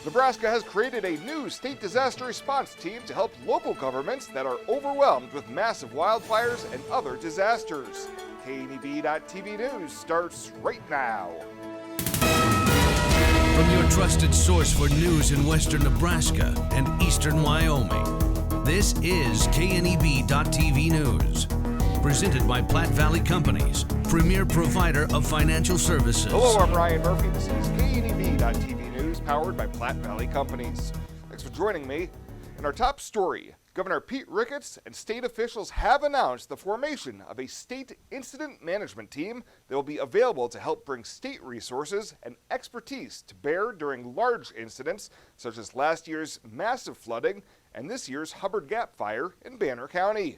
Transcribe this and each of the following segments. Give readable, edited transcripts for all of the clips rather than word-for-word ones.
Nebraska has created a new state disaster response team to help local governments that are overwhelmed with massive wildfires and other disasters. KNEB.TV News starts right now. From your trusted source for news in western Nebraska and eastern Wyoming, this is KNEB.TV News. Presented by Platte Valley Companies, premier provider of financial services. Hello, I'm Ryan Murphy. This is KNEB.TV News, powered by Platte Valley Companies. Thanks for joining me. In our top story, Governor Pete Ricketts and state officials have announced the formation of a state incident management team that will be available to help bring state resources and expertise to bear during large incidents such as last year's massive flooding and this year's Hubbard Gap fire in Banner County.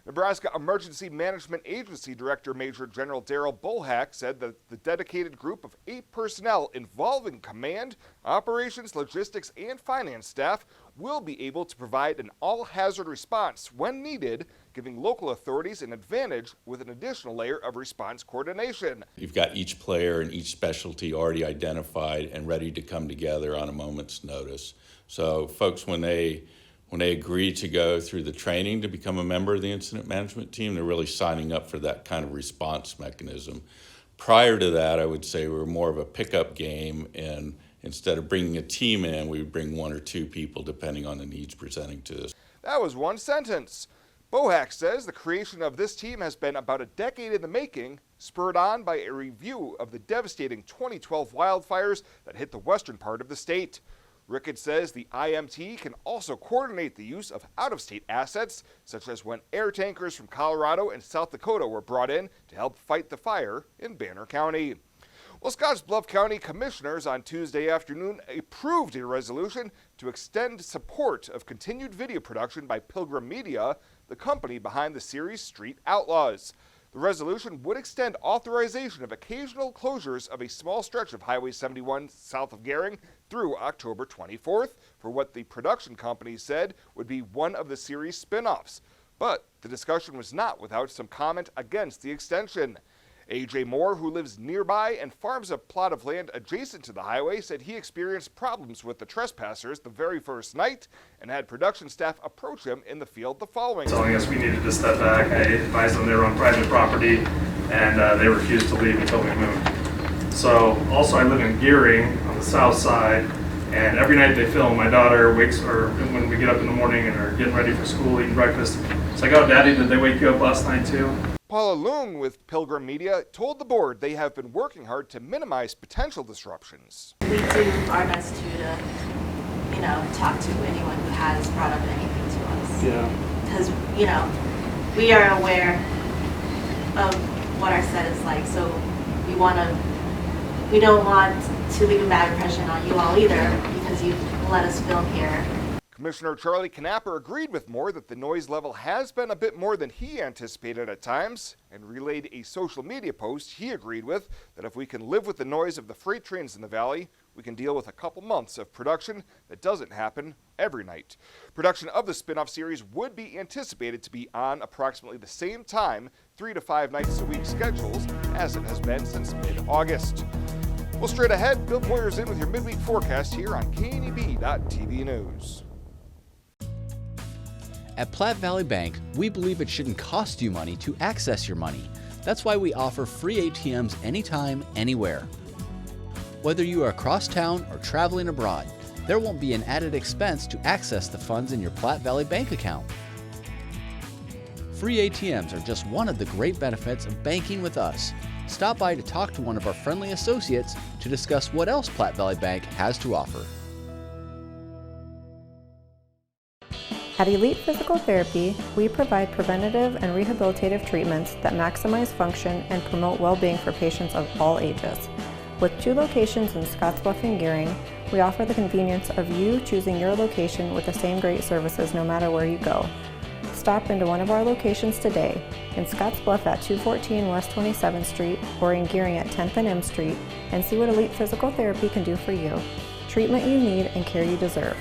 Nebraska Emergency Management Agency Director Major General Darrell Bolhack said that the dedicated group of 8 personnel involving command, operations, logistics, and finance staff will be able to provide an all-hazard response when needed, giving local authorities an advantage with an additional layer of response coordination. You've got each player and each specialty already identified and ready to come together on a moment's notice. So folks, when they agree to go through the training to become a member of the incident management team, they're really signing up for that kind of response mechanism. Prior to that, I would say we were more of a pickup game, and instead of bringing a team in, we would bring 1 or 2 people depending on the needs presenting to us. That was one sentence. Bohack says the creation of this team has been about a decade in the making, spurred on by a review of the devastating 2012 wildfires that hit the western part of the state. Ricketts says the IMT can also coordinate the use of out-of-state assets, such as when air tankers from Colorado and South Dakota were brought in to help fight the fire in Banner County. Well, Bluff County Commissioners on Tuesday afternoon approved a resolution to extend support of continued video production by Pilgrim Media, the company behind the series Street Outlaws. The resolution would extend authorization of occasional closures of a small stretch of Highway 71 south of Gering through October 24th for what the production company said would be one of the series spin-offs. But the discussion was not without some comment against the extension. A.J. Moore, who lives nearby and farms a plot of land adjacent to the highway, said he experienced problems with the trespassers the very first night and had production staff approach him in the field the following day. Telling us we needed to step back. I advised them they were on private property, and they refused to leave until we moved. So also I live in Gering on the south side, and every night they film. My daughter wakes, or when we get up in the morning and are getting ready for school, eating breakfast. It's like, oh, Daddy, did they wake you up last night too? Paula Leung with Pilgrim Media told the board they have been working hard to minimize potential disruptions. We do our best to talk to anyone who has brought up anything to us. Yeah. Because, we are aware of what our set is like, so we don't want to leave a bad impression on you all either, because you let us film here. Commissioner Charlie Knapper agreed with Moore that the noise level has been a bit more than he anticipated at times, and relayed a social media post he agreed with that if we can live with the noise of the freight trains in the valley, we can deal with a couple months of production that doesn't happen every night. Production of the spin-off series would be anticipated to be on approximately the same time, 3 to 5 nights a week schedules, as it has been since mid-August. Well, straight ahead, Bill Boyer's in with your midweek forecast here on KNEB.TV News. At Platte Valley Bank, we believe it shouldn't cost you money to access your money. That's why we offer free ATMs anytime, anywhere. Whether you are across town or traveling abroad, there won't be an added expense to access the funds in your Platte Valley Bank account. Free ATMs are just one of the great benefits of banking with us. Stop by to talk to one of our friendly associates to discuss what else Platte Valley Bank has to offer. At Elite Physical Therapy, we provide preventative and rehabilitative treatments that maximize function and promote well-being for patients of all ages. With 2 locations in Scottsbluff and Gering, we offer the convenience of you choosing your location with the same great services no matter where you go. Stop into one of our locations today, in Scottsbluff at 214 West 27th Street or in Gering at 10th and M Street, and see what Elite Physical Therapy can do for you. Treatment you need and care you deserve.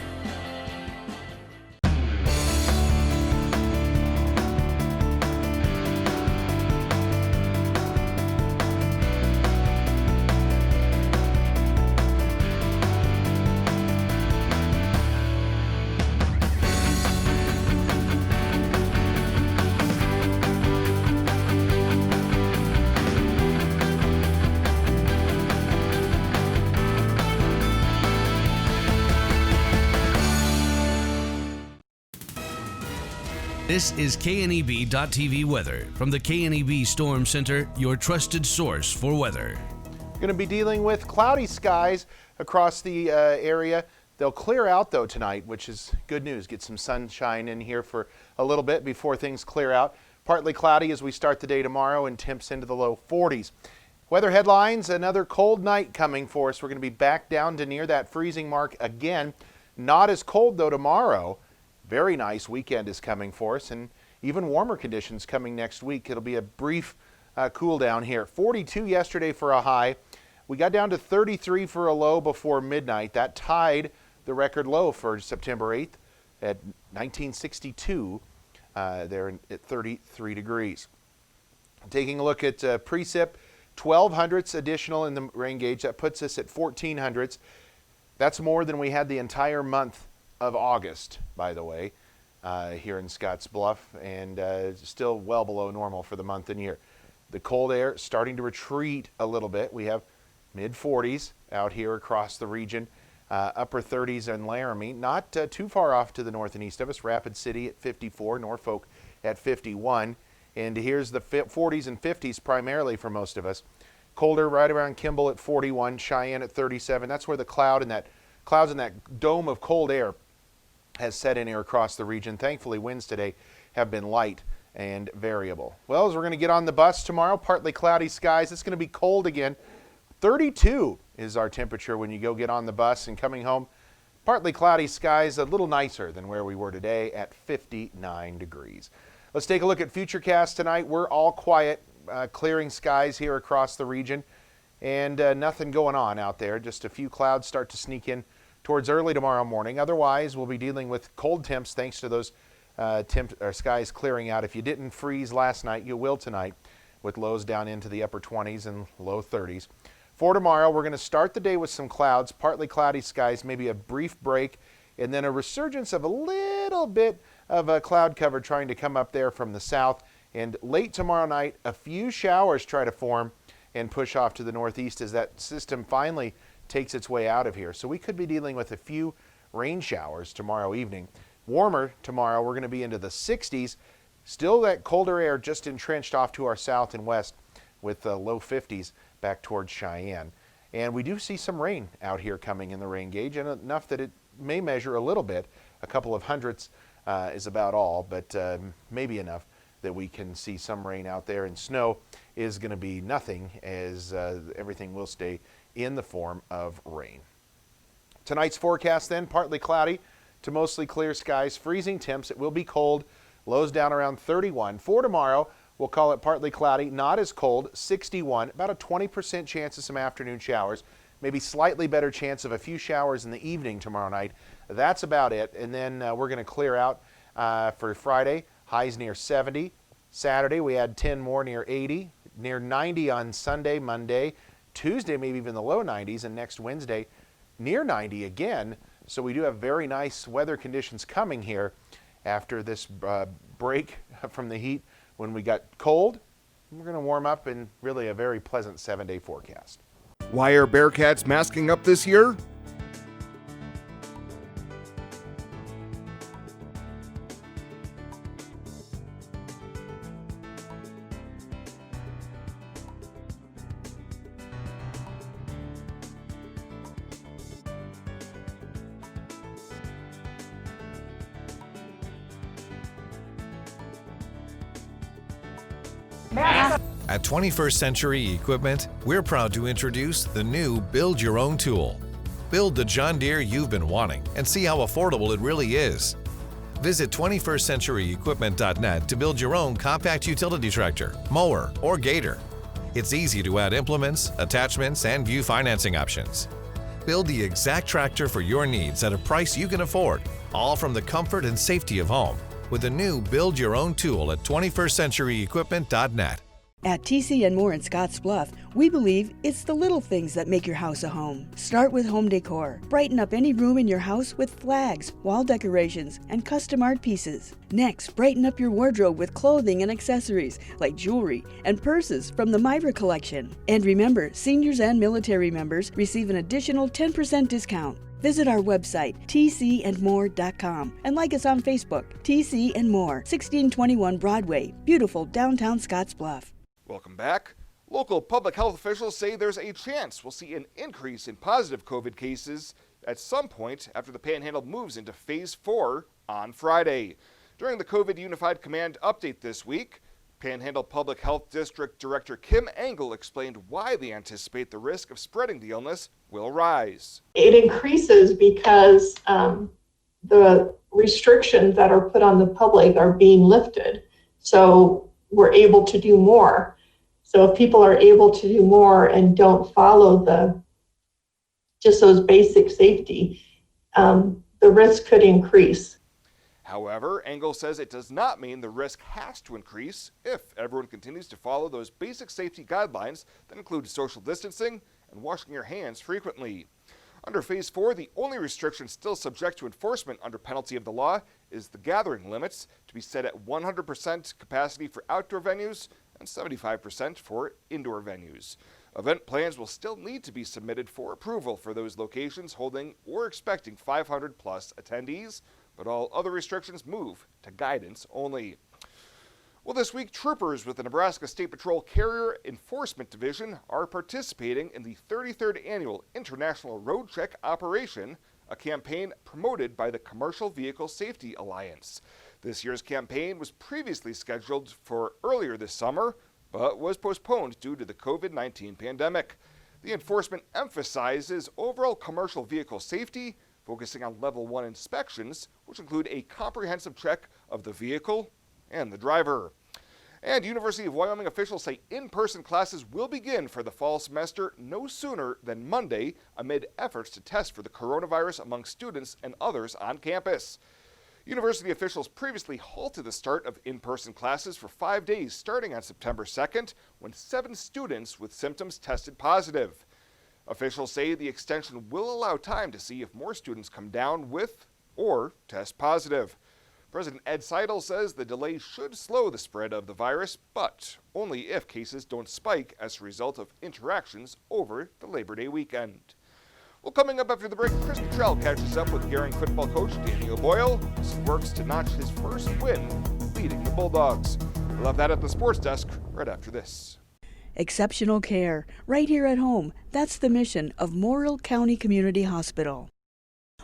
This is KNEB.TV weather from the KNEB Storm Center, your trusted source for weather. Going to be dealing with cloudy skies across the area. They'll clear out though tonight, which is good news. Get some sunshine in here for a little bit before things clear out. Partly cloudy as we start the day tomorrow and temps into the low 40s. Weather headlines, another cold night coming for us. We're going to be back down to near that freezing mark again. Not as cold though tomorrow. Very nice weekend is coming for us, and even warmer conditions coming next week. It'll be a brief cool down here. 42 yesterday for a high. We got down to 33 for a low before midnight. That tied the record low for September 8th at 1962 there at 33 degrees. Taking a look at precip, 12 hundredths additional in the rain gauge. That puts us at 14 hundredths. That's more than we had the entire month of August, by the way, here in Scotts Bluff, and still well below normal for the month and year. The cold air starting to retreat a little bit. We have mid-40s out here across the region, upper 30s in Laramie, not too far off to the north and east of us. Rapid City at 54, Norfolk at 51, and here's the 40s and 50s primarily for most of us. Colder right around Kimball at 41, Cheyenne at 37. That's where the clouds in that dome of cold air has set in here across the region. Thankfully, winds today have been light and variable. Well, as we're going to get on the bus tomorrow, partly cloudy skies. It's going to be cold again. 32 is our temperature when you go get on the bus, and coming home, partly cloudy skies, a little nicer than where we were today at 59 degrees. Let's take a look at Futurecast tonight. We're all quiet, clearing skies here across the region, and nothing going on out there. Just a few clouds start to sneak in towards early tomorrow morning. Otherwise, we'll be dealing with cold temps thanks to those skies clearing out. If you didn't freeze last night, you will tonight, with lows down into the upper 20s and low 30s. For tomorrow, we're going to start the day with some clouds, partly cloudy skies, maybe a brief break, and then a resurgence of a little bit of a cloud cover trying to come up there from the south. And late tomorrow night, a few showers try to form and push off to the northeast as that system finally takes its way out of here. So we could be dealing with a few rain showers tomorrow evening. Warmer tomorrow, we're going to be into the 60s. Still that colder air just entrenched off to our south and west with the low 50s back towards Cheyenne. And we do see some rain out here coming in the rain gauge, and enough that it may measure a little bit. A couple of hundredths is about all, but maybe enough that we can see some rain out there. And snow is going to be nothing, as everything will stay in the form of rain. Tonight's forecast then, partly cloudy to mostly clear skies, freezing temps. It will be cold, lows down around 31. For tomorrow, we'll call it partly cloudy, not as cold, 61, about a 20% chance of some afternoon showers, maybe slightly better chance of a few showers in the evening tomorrow night. That's about it. And then we're going to clear out for Friday, highs near 70. Saturday, we had 10 more near 80, near 90 on Sunday, Monday. Tuesday, maybe even the low 90s, and next Wednesday, near 90 again. So we do have very nice weather conditions coming here after this break from the heat when we got cold. We're going to warm up in really a very pleasant 7-day forecast. Why are Bearcats masking up this year? At 21st Century Equipment, we're proud to introduce the new Build Your Own tool. Build the John Deere you've been wanting and see how affordable it really is. Visit 21stcenturyequipment.net to build your own compact utility tractor, mower, or gator. It's easy to add implements, attachments, and view financing options. Build the exact tractor for your needs at a price you can afford, all from the comfort and safety of home, with the new Build Your Own tool at 21stcenturyequipment.net. At TC & More in Scotts Bluff, we believe it's the little things that make your house a home. Start with home decor. Brighten up any room in your house with flags, wall decorations, and custom art pieces. Next, brighten up your wardrobe with clothing and accessories like jewelry and purses from the Myra collection. And remember, seniors and military members receive an additional 10% discount. Visit our website, tcandmore.com, and like us on Facebook, TC and More, 1621 Broadway, beautiful downtown Scottsbluff. Welcome back. Local public health officials say there's a chance we'll see an increase in positive COVID cases at some point after the Panhandle moves into Phase 4 on Friday. During the COVID Unified Command update this week, Panhandle Public Health District Director Kim Engel explained why they anticipate the risk of spreading the illness will rise. It increases because the restrictions that are put on the public are being lifted. So we're able to do more. So if people are able to do more and don't follow just those basic safety, the risk could increase. However, Engel says it does not mean the risk has to increase if everyone continues to follow those basic safety guidelines that include social distancing and washing your hands frequently. Under Phase 4, the only restriction still subject to enforcement under penalty of the law is the gathering limits, to be set at 100% capacity for outdoor venues and 75% for indoor venues. Event plans will still need to be submitted for approval for those locations holding or expecting 500 plus attendees, but all other restrictions move to guidance only. Well, this week, troopers with the Nebraska State Patrol Carrier Enforcement Division are participating in the 33rd Annual International Road Check Operation, a campaign promoted by the Commercial Vehicle Safety Alliance. This year's campaign was previously scheduled for earlier this summer, but was postponed due to the COVID-19 pandemic. The enforcement emphasizes overall commercial vehicle safety, focusing on Level 1 inspections, which include a comprehensive check of the vehicle and the driver. And University of Wyoming officials say in-person classes will begin for the fall semester no sooner than Monday, amid efforts to test for the coronavirus among students and others on campus. University officials previously halted the start of in-person classes for 5 days starting on September 2nd, when 7 students with symptoms tested positive. Officials say the extension will allow time to see if more students come down with or test positive. President Ed Seidel says the delay should slow the spread of the virus, but only if cases don't spike as a result of interactions over the Labor Day weekend. Well, coming up after the break, Chris Cottrell catches up with Gering football coach Danny O'Boyle as he works to notch his first win leading the Bulldogs. We'll have that at the sports desk right after this. Exceptional care, right here at home. That's the mission of Morrill County Community Hospital.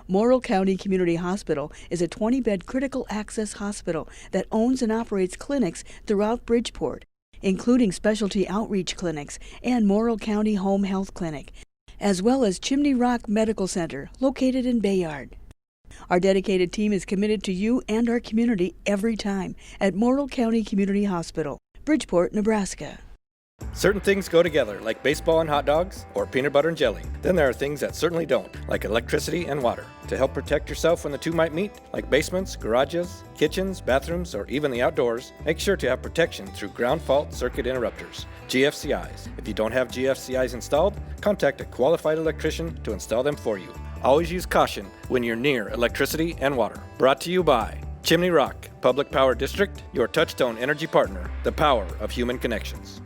Morrill County Community Hospital is a 20-bed critical access hospital that owns and operates clinics throughout Bridgeport, including specialty outreach clinics and Morrill County Home Health Clinic, as well as Chimney Rock Medical Center, located in Bayard. Our dedicated team is committed to you and our community every time at Morrill County Community Hospital, Bridgeport, Nebraska. Certain things go together, like baseball and hot dogs, or peanut butter and jelly. Then there are things that certainly don't, like electricity and water. To help protect yourself when the two might meet, like basements, garages, kitchens, bathrooms, or even the outdoors, make sure to have protection through ground fault circuit interrupters, GFCIs. If you don't have GFCIs installed, contact a qualified electrician to install them for you. Always use caution when you're near electricity and water. Brought to you by Chimney Rock Public Power District, your touchstone energy partner, the power of human connections.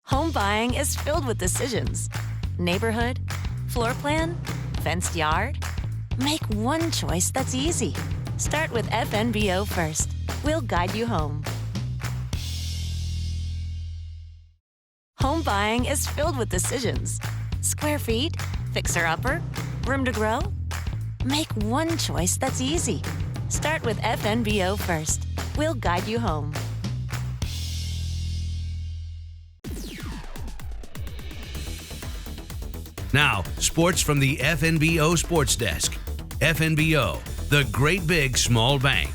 Home buying is filled with decisions. Neighborhood, floor plan, fenced yard. Make one choice that's easy. Start with Fnbo first. We'll guide you home. Home buying is filled with decisions. Square feet, fixer-upper, room to grow. Make one choice that's easy. Start with Fnbo first. We'll guide you home. Now, sports from the FNBO Sports Desk. FNBO, the great big small bank.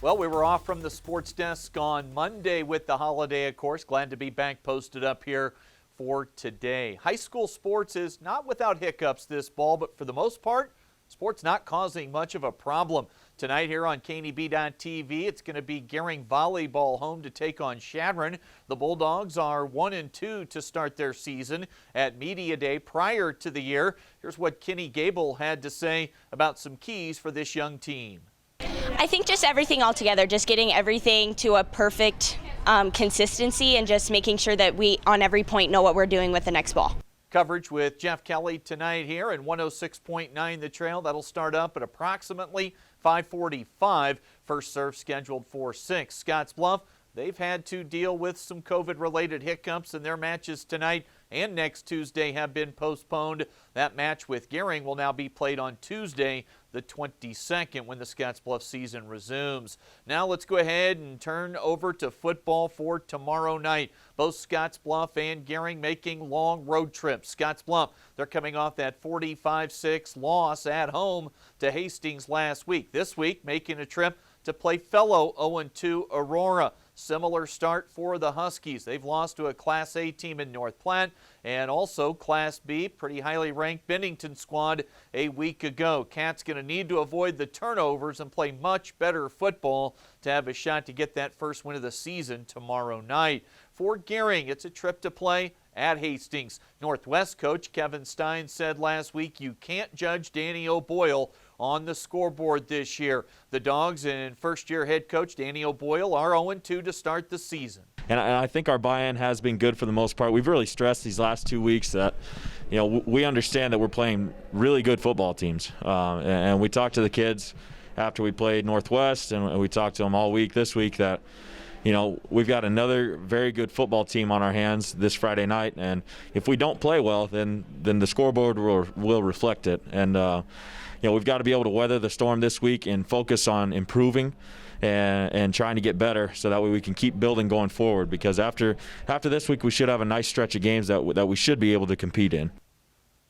Well, we were off from the sports desk on Monday with the holiday, of course. Glad to be back posted up here for today. High school sports is not without hiccups this fall, but for the most part, sports not causing much of a problem. Tonight here on KNEB.TV, it's going to be Gering Volleyball home to take on Chadron. The Bulldogs are 1-2 to start their season at Media Day prior to the year. Here's what Kenny Gable had to say about some keys for this young team. I think just everything all together, just getting everything to a perfect consistency and just making sure that we, on every point, know what we're doing with the next ball. Coverage with Jeff Kelly tonight here in 106.9 The Trail. That'll start up at approximately 5:45. First serve scheduled for 6. Scotts Bluff, they've had to deal with some COVID-related hiccups, and their matches tonight and next Tuesday have been postponed. That match with Gering will now be played on Tuesday, the 22nd, when the Scottsbluff season resumes. Now let's go ahead and turn over to football for tomorrow night. Both Scottsbluff and Gering making long road trips. Scottsbluff, they're coming off that 45-6 loss at home to Hastings last week. This week, making a trip to play fellow 0-2 Aurora. Similar start for the Huskies. They've lost to a Class A team in North Platte and also Class B, pretty highly ranked Bennington squad a week ago. Cats going to need to avoid the turnovers and play much better football to have a shot to get that first win of the season tomorrow night. For Gering, it's a trip to play at Hastings. Northwest coach Kevin Stein said last week you can't judge Danny O'Boyle on the scoreboard this year. The Dogs and first-year head coach Danny O'Boyle are 0-2 to start the season. And I think our buy-in has been good for the most part. We've really stressed these last 2 weeks that, you know, we understand that we're playing really good football teams. And we talked to the kids after we played Northwest, and we talked to them all week this week that, you know, we've got another very good football team on our hands this Friday night, and if we don't play well, then the scoreboard will reflect it. And you know, we've got to be able to weather the storm this week and focus on improving and trying to get better, so that way we can keep building going forward. Because after this week, we should have a nice stretch of games that we should be able to compete in.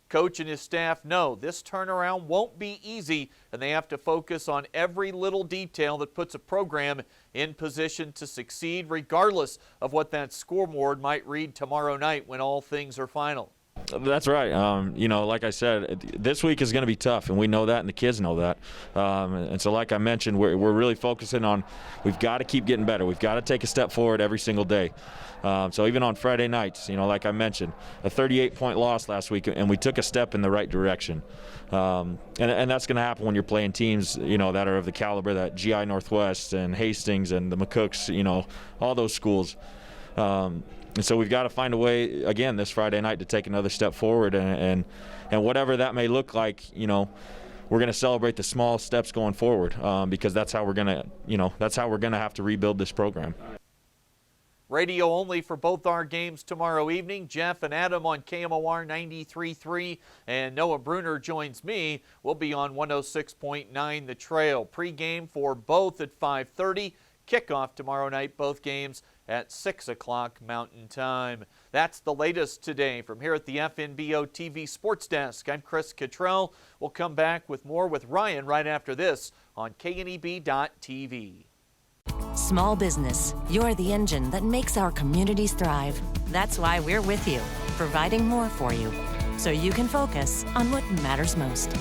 Coach and his staff know this turnaround won't be easy, and they have to focus on every little detail that puts a program in position to succeed, regardless of what that scoreboard might read tomorrow night when all things are final. That's right. You know, like I said, this week is going to be tough, and we know that, and the kids know that. And so, like I mentioned, we're really focusing on we've got to keep getting better. We've got to take a step forward every single day. So even on Friday nights, you know, like I mentioned, a 38-point loss last week, and we took a step in the right direction. And that's going to happen when you're playing teams, you know, that are of the caliber that GI Northwest and Hastings and the McCooks, you know, all those schools. And so we've got to find a way, again, this Friday night to take another step forward. And whatever that may look like, you know, we're going to celebrate the small steps going forward, because that's how we're going to, you know, that's how we're going to have to rebuild this program. Radio only for both our games tomorrow evening. Jeff and Adam on KMOR 93.3, and Noah Bruner joins me. We'll be on 106.9 The Trail. Pre-game for both at 5:30. Kickoff tomorrow night, both games at 6 o'clock Mountain Time. That's the latest today from here at the FNBO TV Sports Desk. I'm Chris Cottrell. We'll come back with more with Ryan right after this on KNEB.TV. Small business, you're the engine that makes our communities thrive. That's why we're with you, providing more for you, so you can focus on what matters most.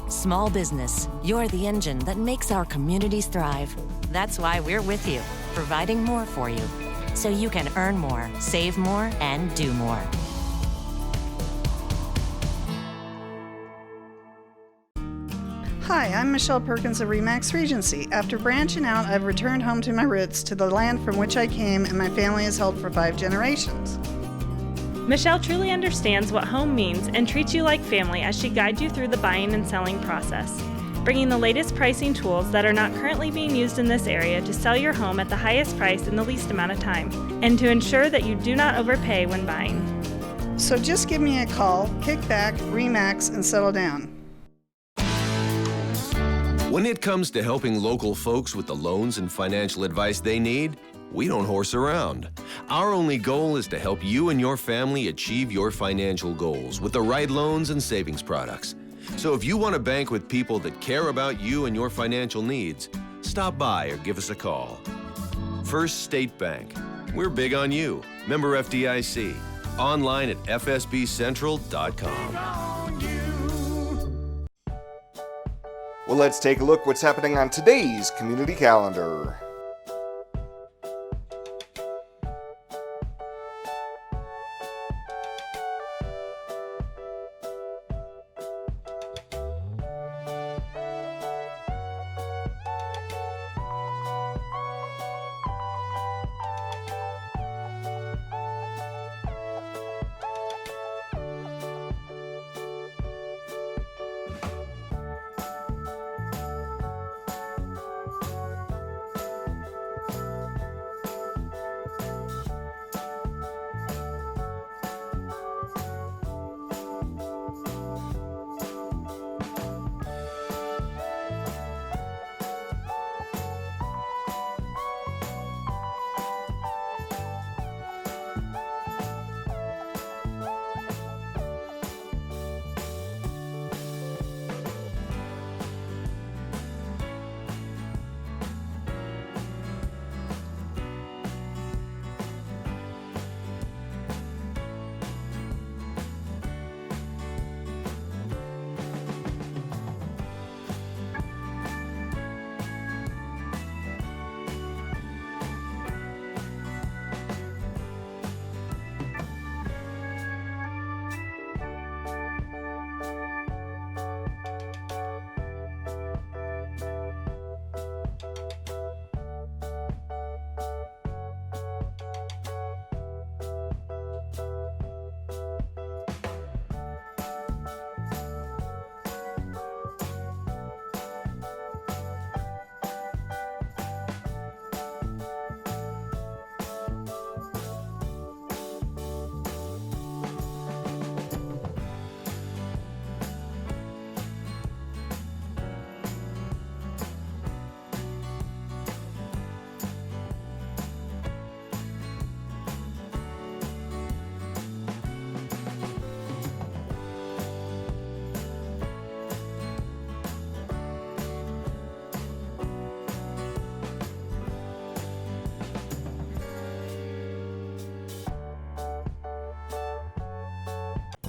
Small business, you're the engine that makes our communities thrive. That's why we're with you, providing more for you, so you can earn more, save more, and do more. Hi, I'm Michelle Perkins of Remax Regency. After branching out, I've returned home to my roots, to the land from which I came and my family has held for 5 generations. Michelle truly understands what home means and treats you like family as she guides you through the buying and selling process, bringing the latest pricing tools that are not currently being used in this area to sell your home at the highest price in the least amount of time, and to ensure that you do not overpay when buying. So just give me a call, kick back, Remax, and settle down. When it comes to helping local folks with the loans and financial advice they need, we don't horse around. Our only goal is to help you and your family achieve your financial goals with the right loans and savings products. So if you want to bank with people that care about you and your financial needs, stop by or give us a call. First State Bank. We're big on you. Member FDIC. Online at fsbcentral.com. Well, let's take a look what's happening on today's community calendar.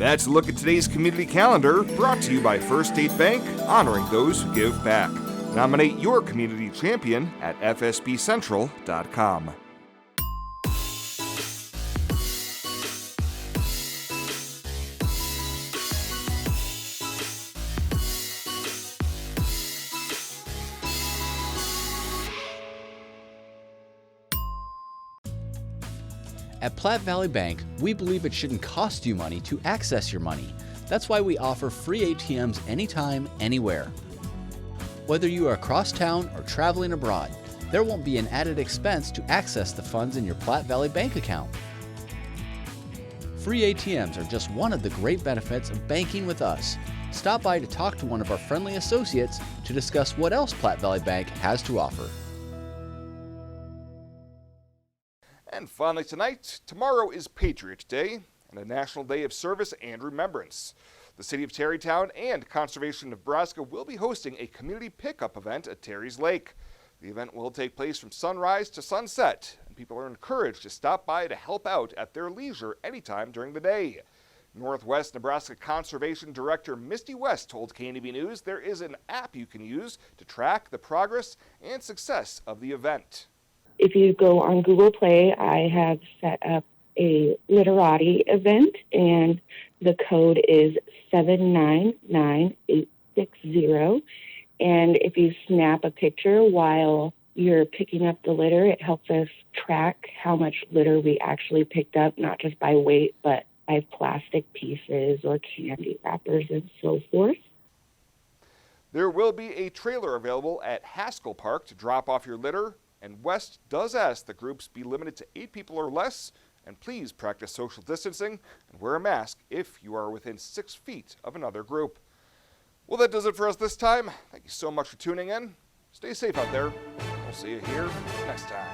That's a look at today's community calendar, brought to you by First State Bank, honoring those who give back. Nominate your community champion at fsbcentral.com. At Platte Valley Bank, we believe it shouldn't cost you money to access your money. That's why we offer free ATMs anytime, anywhere. Whether you are across town or traveling abroad, there won't be an added expense to access the funds in your Platte Valley Bank account. Free ATMs are just one of the great benefits of banking with us. Stop by to talk to one of our friendly associates to discuss what else Platte Valley Bank has to offer. And finally tonight, tomorrow is Patriot Day and a National Day of Service and Remembrance. The City of Terrytown and Conservation Nebraska will be hosting a community pickup event at Terry's Lake. The event will take place from sunrise to sunset, and people are encouraged to stop by to help out at their leisure anytime during the day. Northwest Nebraska Conservation Director Misty West told KNEB News there is an app you can use to track the progress and success of the event. If you go on Google Play, I have set up a literati event, and the code is 799860. And if you snap a picture while you're picking up the litter, it helps us track how much litter we actually picked up, not just by weight, but by plastic pieces or candy wrappers and so forth. There will be a trailer available at Haskell Park to drop off your litter. And West does ask that groups be limited to 8 people or less, and please practice social distancing and wear a mask if you are within 6 feet of another group. Well, that does it for us this time. Thank you so much for tuning in. Stay safe out there. We'll see you here next time.